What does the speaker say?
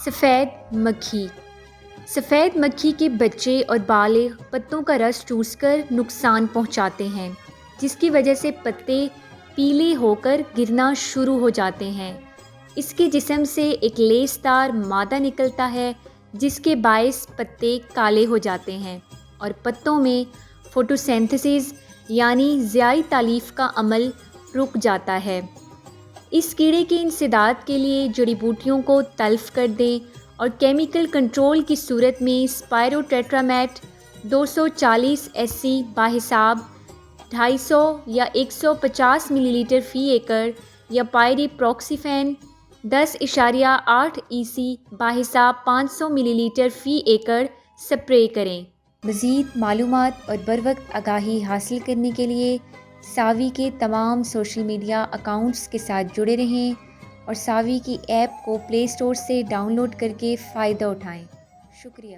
سفید مکھی۔ سفید مکھی کے بچے اور بالغ پتوں کا رس چوس کر نقصان پہنچاتے ہیں، جس کی وجہ سے پتے پیلے ہو کر گرنا شروع ہو جاتے ہیں۔ اس کے جسم سے ایک لیس دار مادہ نکلتا ہے جس کے باعث پتے کالے ہو جاتے ہیں اور پتوں میں فوٹوسینتھسس یعنی ضیائی تالیف کا عمل رک جاتا ہے۔ اس کیڑے کے انسداد کے لیے جڑی بوٹیوں کو تلف کر دیں اور کیمیکل کنٹرول کی صورت میں اسپائرو ٹیٹرامیٹ 240 SC بحساب 250 یا 150 ملی لیٹر فی ایکڑ یا پائری پروکسیفین 10.8 EC بحساب 500 ملی لیٹر فی ایکڑ سپرے کریں۔ مزید معلومات اور بروقت آگاہی حاصل کرنے کے لیے ساوی کے تمام سوشل میڈیا اکاؤنٹس کے ساتھ جڑے رہیں اور ساوی کی ایپ کو پلے اسٹور سے ڈاؤن لوڈ کر کے فائدہ اٹھائیں۔ شکریہ۔